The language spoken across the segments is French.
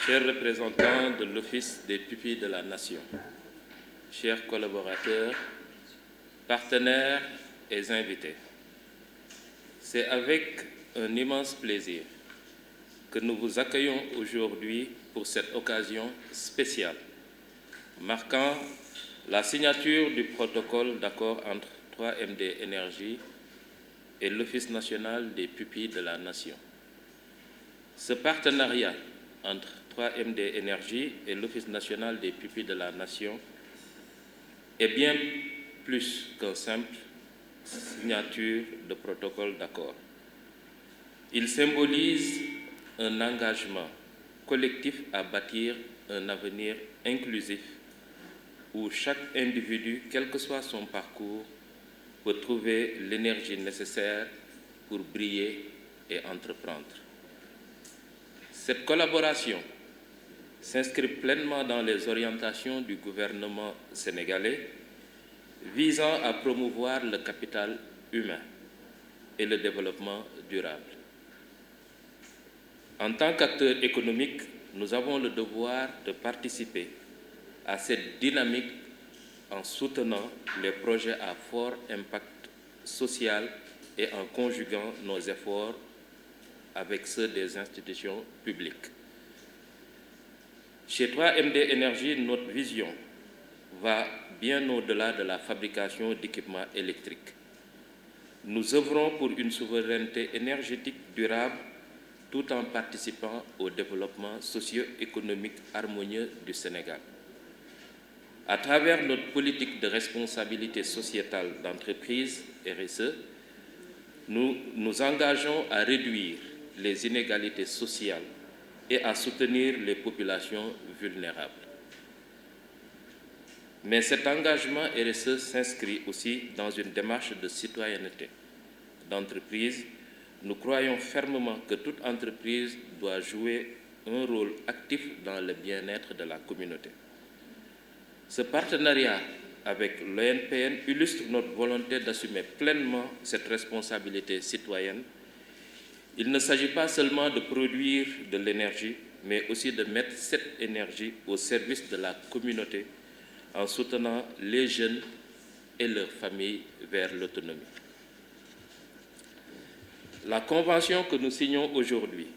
chers représentants de l'Office des pupilles de la Nation, chers collaborateurs, partenaires et invités, c'est avec un immense plaisir que nous vous accueillons aujourd'hui pour cette occasion spéciale, marquant la signature du protocole d'accord entre 3MD Énergie et l'Office national des pupilles de la Nation. Ce partenariat entre 3MD Énergie et l'Office national des pupilles de la Nation est bien plus qu'une simple signature de protocole d'accord. Il symbolise un engagement collectif à bâtir un avenir inclusif où chaque individu, quel que soit son parcours, peut trouver l'énergie nécessaire pour briller et entreprendre. Cette collaboration s'inscrit pleinement dans les orientations du gouvernement sénégalais visant à promouvoir le capital humain et le développement durable. En tant qu'acteurs économiques, nous avons le devoir de participer à cette dynamique en soutenant les projets à fort impact social et en conjuguant nos efforts avec ceux des institutions publiques. Chez 3MD Énergie, notre vision va bien au-delà de la fabrication d'équipements électriques. Nous œuvrons pour une souveraineté énergétique durable tout en participant au développement socio-économique harmonieux du Sénégal. À travers notre politique de responsabilité sociétale d'entreprise RSE, nous nous engageons à réduire les inégalités sociales et à soutenir les populations vulnérables. Mais cet engagement RSE s'inscrit aussi dans une démarche de citoyenneté d'entreprise. Nous croyons fermement que toute entreprise doit jouer un rôle actif dans le bien-être de la communauté. Ce partenariat avec l'ONPN illustre notre volonté d'assumer pleinement cette responsabilité citoyenne. Il ne s'agit pas seulement de produire de l'énergie, mais aussi de mettre cette énergie au service de la communauté en soutenant les jeunes et leurs familles vers l'autonomie. La convention que nous signons aujourd'hui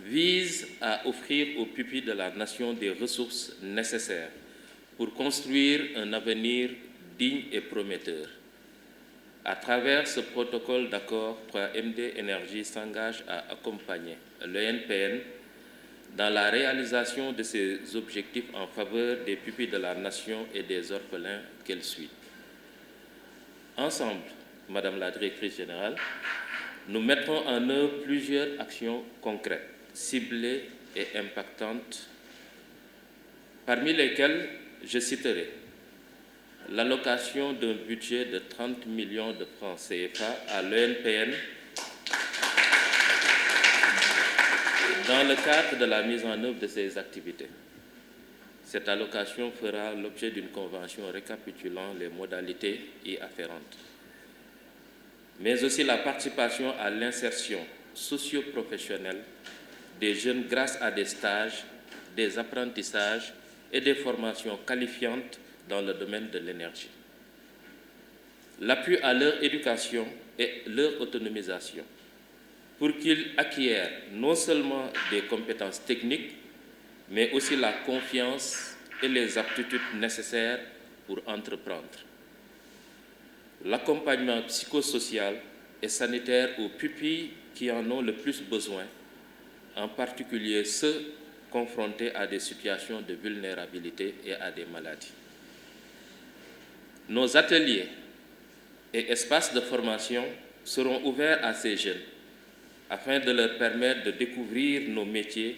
vise à offrir aux pupilles de la Nation des ressources nécessaires pour construire un avenir digne et prometteur. À travers ce protocole d'accord, 3MD Énergie s'engage à accompagner l'ONPN dans la réalisation de ses objectifs en faveur des pupilles de la Nation et des orphelins qu'elle suit. Ensemble, Madame la Directrice Générale, nous mettrons en œuvre plusieurs actions concrètes, ciblées et impactantes, parmi lesquelles je citerai l'allocation d'un budget de 30 millions de francs CFA à l'ONPN dans le cadre de la mise en œuvre de ces activités. Cette allocation fera l'objet d'une convention récapitulant les modalités y afférentes, mais aussi la participation à l'insertion socio-professionnelle des jeunes grâce à des stages, des apprentissages et des formations qualifiantes dans le domaine de l'énergie. L'appui à leur éducation et leur autonomisation pour qu'ils acquièrent non seulement des compétences techniques, mais aussi la confiance et les aptitudes nécessaires pour entreprendre. L'accompagnement psychosocial et sanitaire aux pupilles qui en ont le plus besoin, en particulier ceux confrontés à des situations de vulnérabilité et à des maladies. Nos ateliers et espaces de formation seront ouverts à ces jeunes afin de leur permettre de découvrir nos métiers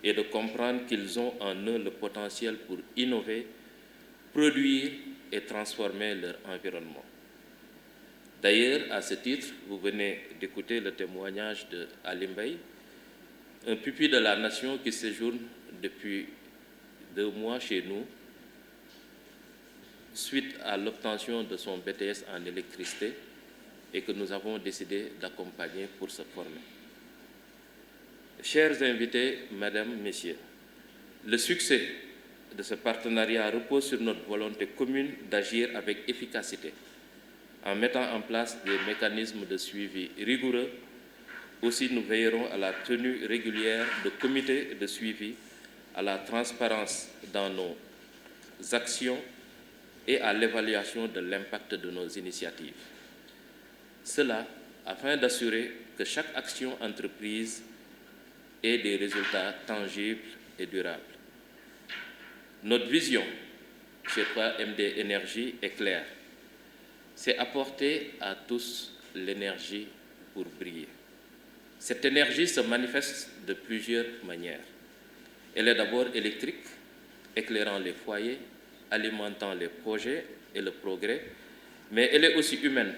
et de comprendre qu'ils ont en eux le potentiel pour innover, produire et transformer leur environnement. D'ailleurs, à ce titre, vous venez d'écouter le témoignage d'Ali Mbaye, un pupille de la Nation qui séjourne depuis 2 mois chez nous, suite à l'obtention de son BTS en électricité et que nous avons décidé d'accompagner pour se former. Chers invités, Mesdames, Messieurs, Le succès de ce partenariat repose sur notre volonté commune d'agir avec efficacité en mettant en place des mécanismes de suivi rigoureux. Aussi, nous veillerons à la tenue régulière de comités de suivi, à la transparence dans nos actions et à l'évaluation de l'impact de nos initiatives. Cela afin d'assurer que chaque action entreprise ait des résultats tangibles et durables. Notre vision chez 3MD Énergie est claire. C'est apporter à tous l'énergie pour briller. Cette énergie se manifeste de plusieurs manières. Elle est d'abord électrique, éclairant les foyers, alimentant les projets et le progrès, mais elle est aussi humaine.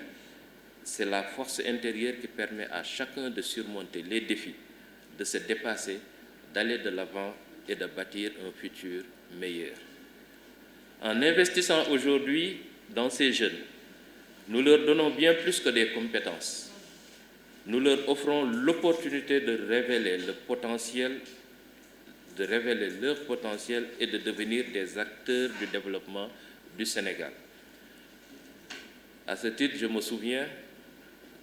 C'est la force intérieure qui permet à chacun de surmonter les défis, de se dépasser, d'aller de l'avant et de bâtir un futur meilleur. En investissant aujourd'hui dans ces jeunes, nous leur donnons bien plus que des compétences. Nous leur offrons l'opportunité de révéler leur potentiel et de devenir des acteurs du développement du Sénégal. À ce titre, je me souviens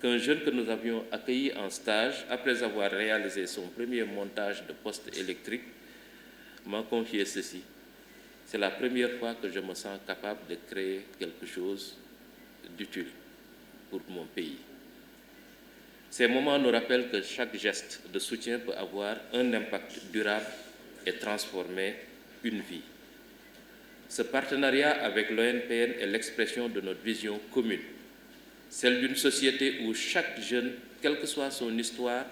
qu'un jeune que nous avions accueilli en stage, après avoir réalisé son premier montage de poste électrique, m'a confié ceci. C'est la première fois que je me sens capable de créer quelque chose d'utile pour mon pays. Ces moments nous rappellent que chaque geste de soutien peut avoir un impact durable et transformer une vie. Ce partenariat avec l'ONPN est l'expression de notre vision commune, celle d'une société où chaque jeune, quelle que soit son histoire,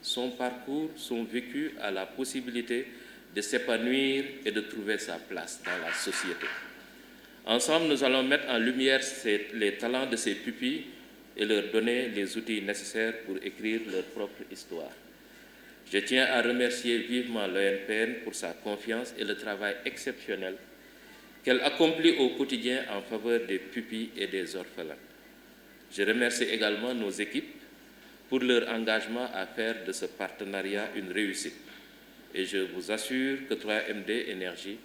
son parcours, son vécu, a la possibilité de s'épanouir et de trouver sa place dans la société. Ensemble, nous allons mettre en lumière les talents de ces pupilles et leur donner les outils nécessaires pour écrire leur propre histoire. Je tiens à remercier vivement l'ONPN pour sa confiance et le travail exceptionnel qu'elle accomplit au quotidien en faveur des pupilles et des orphelins. Je remercie également nos équipes pour leur engagement à faire de ce partenariat une réussite. Et je vous assure que 3MD Énergie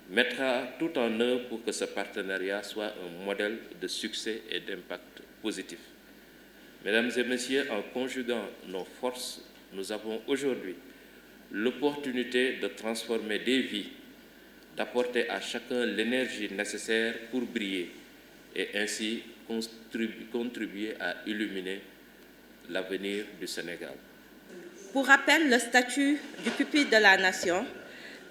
mettra tout en œuvre pour que ce partenariat soit un modèle de succès et d'impact positif. Mesdames et messieurs, en conjuguant nos forces, nous avons aujourd'hui l'opportunité de transformer des vies, d'apporter à chacun l'énergie nécessaire pour briller et ainsi contribuer à illuminer l'avenir du Sénégal. Pour rappel, le statut du pupille de la Nation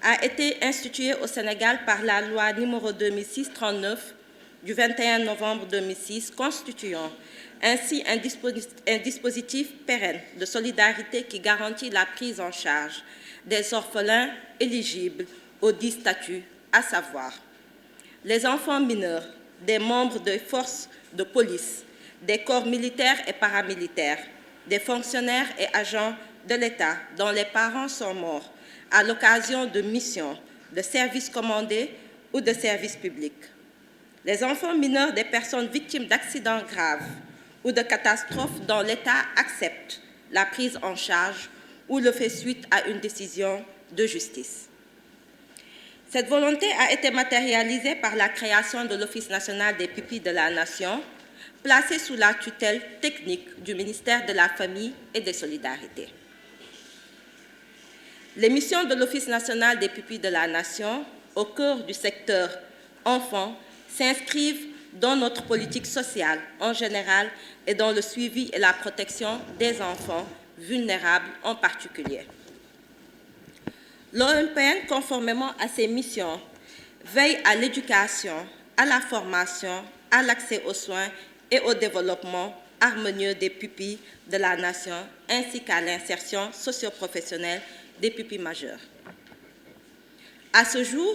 a été institué au Sénégal par la loi numéro 2006-39 du 21 novembre 2006, constituant ainsi un dispositif pérenne de solidarité qui garantit la prise en charge des orphelins éligibles aux 10 statuts, à savoir les enfants mineurs, des membres des forces de police, des corps militaires et paramilitaires, des fonctionnaires et agents de l'État dont les parents sont morts à l'occasion de missions, de services commandés ou de services publics. Les enfants mineurs des personnes victimes d'accidents graves ou de catastrophes dont l'État accepte la prise en charge ou le fait suite à une décision de justice. Cette volonté a été matérialisée par la création de l'Office national des pupilles de la Nation, placé sous la tutelle technique du ministère de la Famille et des Solidarités. Les missions de l'Office national des pupilles de la Nation, au cœur du secteur enfants, s'inscrivent dans notre politique sociale en général et dans le suivi et la protection des enfants vulnérables en particulier. L'ONPN, conformément à ses missions, veille à l'éducation, à la formation, à l'accès aux soins et au développement harmonieux des pupilles de la Nation, ainsi qu'à l'insertion socio-professionnelle des pupilles majeures. À ce jour,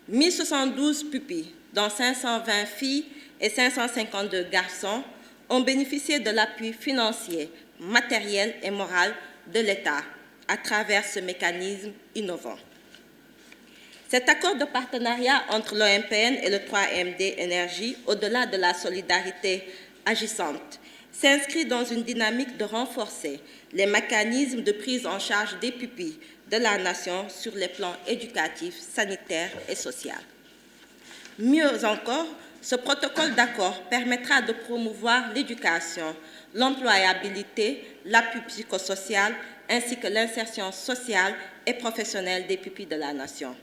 1072 pupilles, dont 520 filles et 552 garçons, ont bénéficié de l'appui financier, matériel et moral de l'État à travers ce mécanisme innovant. Cet accord de partenariat entre l'ONPN et le 3MD Énergie, au-delà de la solidarité agissante, s'inscrit dans une dynamique de renforcer les mécanismes de prise en charge des pupilles de la Nation sur les plans éducatifs, sanitaires et social. Mieux encore, ce protocole d'accord permettra de promouvoir l'éducation, l'employabilité, l'appui psychosocial ainsi que l'insertion sociale et professionnelle des pupilles de la Nation.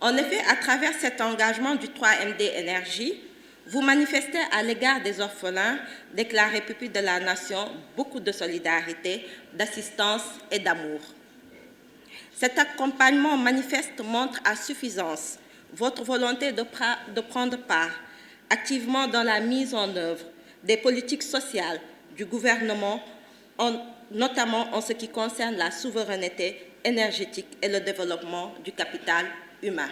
En effet, à travers cet engagement du 3MD Énergie, vous manifestez à l'égard des orphelins déclarés pupilles de la Nation beaucoup de solidarité, d'assistance et d'amour. Cet accompagnement manifeste montre à suffisance votre volonté de prendre part activement dans la mise en œuvre des politiques sociales du gouvernement, notamment en ce qui concerne la souveraineté énergétique et le développement du capital humain.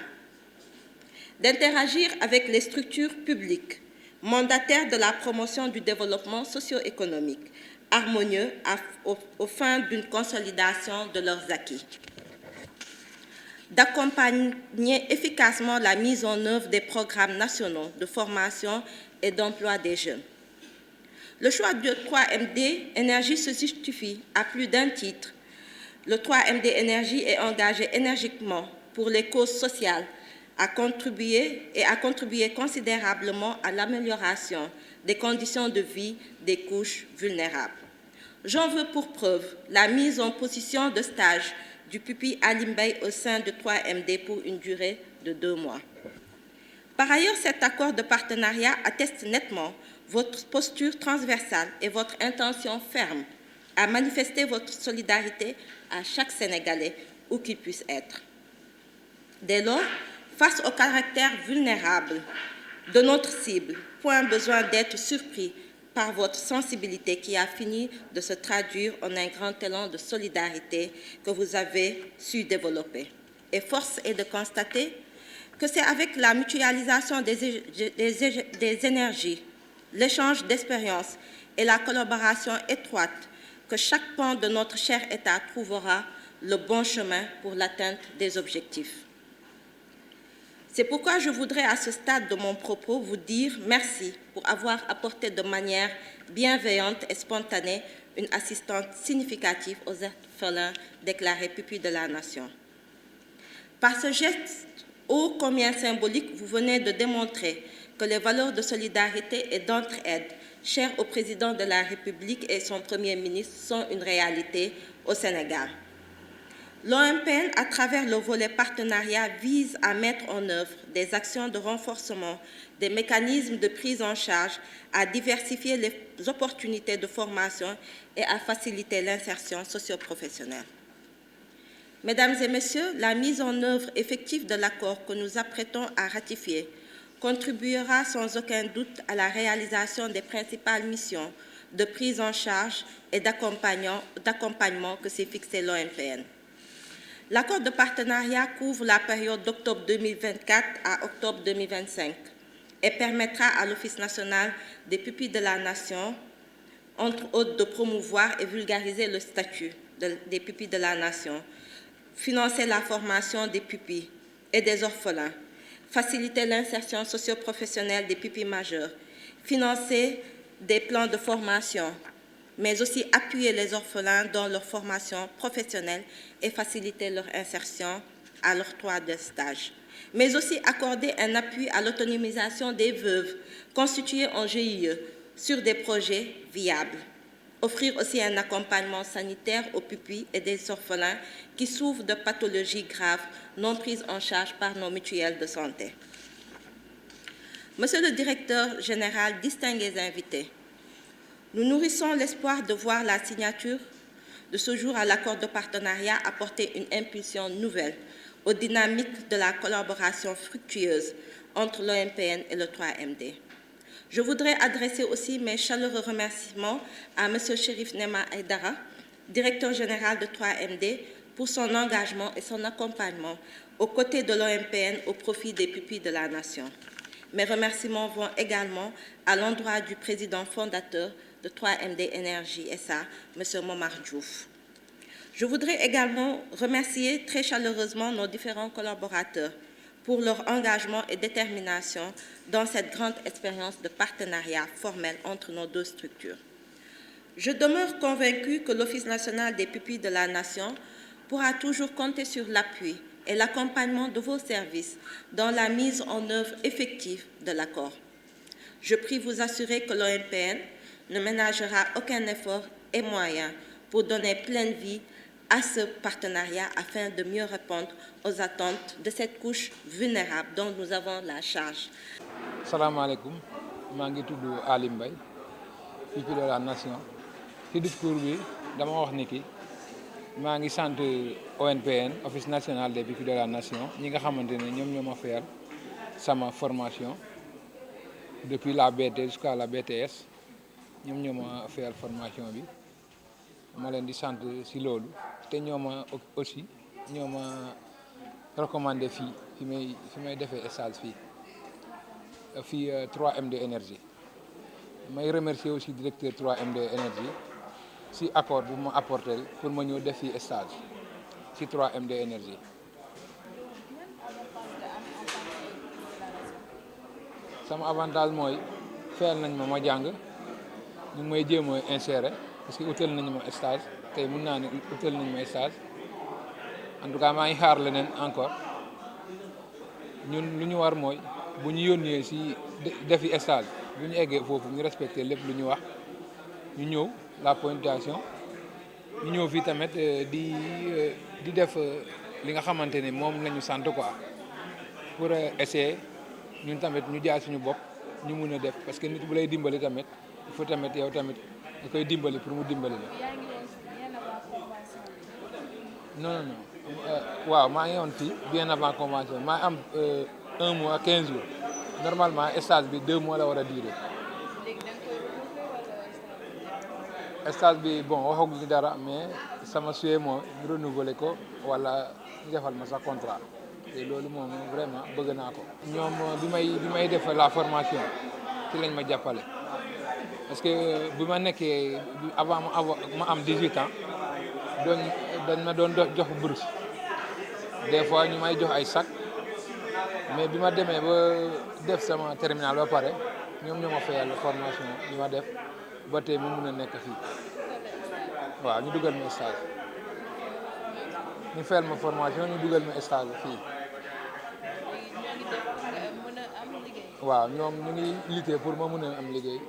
D'interagir avec les structures publiques, mandataires de la promotion du développement socio-économique, harmonieux aux fins d'une consolidation de leurs acquis. D'accompagner efficacement la mise en œuvre des programmes nationaux de formation et d'emploi des jeunes. Le choix de 3MD Énergie se justifie à plus d'un titre. Le 3MD Énergie est engagé énergiquement pour les causes sociales, à contribuer considérablement à l'amélioration des conditions de vie des couches vulnérables. J'en veux pour preuve la mise en position de stage du pupille Alimbey au sein de 3MD pour une durée de 2 mois. Par ailleurs, cet accord de partenariat atteste nettement votre posture transversale et votre intention ferme à manifester votre solidarité à chaque Sénégalais, où qu'il puisse être. Dès lors, face au caractère vulnérable de notre cible, point besoin d'être surpris par votre sensibilité qui a fini de se traduire en un grand élan de solidarité que vous avez su développer. Et force est de constater que c'est avec la mutualisation des énergies, l'échange d'expériences et la collaboration étroite que chaque pan de notre cher État trouvera le bon chemin pour l'atteinte des objectifs. C'est pourquoi je voudrais à ce stade de mon propos vous dire merci pour avoir apporté de manière bienveillante et spontanée une assistance significative aux orphelins déclarés pupilles de la Nation. Par ce geste ô combien symbolique, vous venez de démontrer que les valeurs de solidarité et d'entraide chères au président de la République et son Premier ministre sont une réalité au Sénégal. L'OMPN, à travers le volet partenariat, vise à mettre en œuvre des actions de renforcement des mécanismes de prise en charge, à diversifier les opportunités de formation et à faciliter l'insertion socio-professionnelle. Mesdames et Messieurs, la mise en œuvre effective de l'accord que nous apprêtons à ratifier contribuera sans aucun doute à la réalisation des principales missions de prise en charge et d'accompagnement que s'est fixé l'OMPN. L'accord de partenariat couvre la période d'octobre 2024 à octobre 2025 et permettra à l'Office national des pupilles de la Nation, entre autres, de promouvoir et vulgariser le statut des pupilles de la Nation, financer la formation des pupilles et des orphelins, faciliter l'insertion socio-professionnelle des pupilles majeurs, financer des plans de formation, mais aussi appuyer les orphelins dans leur formation professionnelle et faciliter leur insertion à l'octroi de stage, mais aussi accorder un appui à l'autonomisation des veuves constituées en GIE sur des projets viables. Offrir aussi un accompagnement sanitaire aux pupilles et des orphelins qui souffrent de pathologies graves non prises en charge par nos mutuelles de santé. Monsieur le Directeur général, distingués invités, nous nourrissons l'espoir de voir la signature de ce jour à l'accord de partenariat apporter une impulsion nouvelle aux dynamiques de la collaboration fructueuse entre l'OMPN et le 3MD. Je voudrais adresser aussi mes chaleureux remerciements à M. Chérif Nema Aïdara, directeur général de 3MD, pour son engagement et son accompagnement aux côtés de l'OMPN au profit des pupilles de la Nation. Mes remerciements vont également à l'endroit du président fondateur de 3MD Énergie SA, M. Momar Diouf. Je voudrais également remercier très chaleureusement nos différents collaborateurs pour leur engagement et détermination dans cette grande expérience de partenariat formel entre nos deux structures. Je demeure convaincue que l'Office national des pupilles de la Nation pourra toujours compter sur l'appui et l'accompagnement de vos services dans la mise en œuvre effective de l'accord. Je prie vous assurer que l'ONPN ne ménagera aucun effort et moyen pour donner pleine vie à ce partenariat afin de mieux répondre aux attentes de cette couche vulnérable dont nous avons la charge. Salam alaikum, je suis Ali Mbaye, pupille de la Nation. Ci discours bi dama wax ni ki maa ngi sant ONPN Office national des pupilles de la Nation ñi nga xamante ne ñoom ñoo ma fayal sama formation depuis la BT jusqu'à la BTS ñoom ñoo ma fayal formation bi ma leen di sant si loolu te ñoo ma aussi ñoo ma recommandé fii fi may defee stage fii 3MD Énergie may remercier aussi directeur 3MD Énergie si accord bu ma apporté pour ma ñëw def fii stage si 3MD Énergie. sama avantage mooy fayal nañ ma jàng ñu ngi may jéem a insérer parce que utal nañ ma stage tey mën naa ne utal nañ ma stage en tout cas maa ngi xaar leneen encore ñun lu ñu war mooy bu ñu yónnee si defi stage bu ñu eggee foofu ñu respecté lépp lu ñu wax ñu ñëw la pointation ñu ñëw fii tamit di def li nga xamante ne moom la ñu sant quoi pour essayer ñun tamit ñu jaay suñu bopp ñu mun a def parce que nit bu lay dimbali tamit il faut tamit yow tamit nga koy dimbali pour mu dimbali la. non waaw maa ngi woon fii bien avant convention maa am 1 mois 15 jours normalement stage bi 2 mois la war a durer. stage bi bon waxaguñu dara mais sama suye moo ñu renouveler ko wala ñu defal ma sax contrat te loolu moom vraiment bëgg naa ko. ñoom bi may def la formation ci lañ ma jàppale parce que bi ma nekkee avant ma am 18 ans dañ ma doon jox bourse des fois ñu may jox ay sac mais bi ma demee ba def sama terminal ba pare ñoom ñoo ma fayal formation ñu ma def ba tey mu mun a nekk fii waaw ñu dugal ma stage ñu fayal ma formation ñu dugal ma stage fii waaw ñoom ñu ngi lutter pour ma mun a am liggéey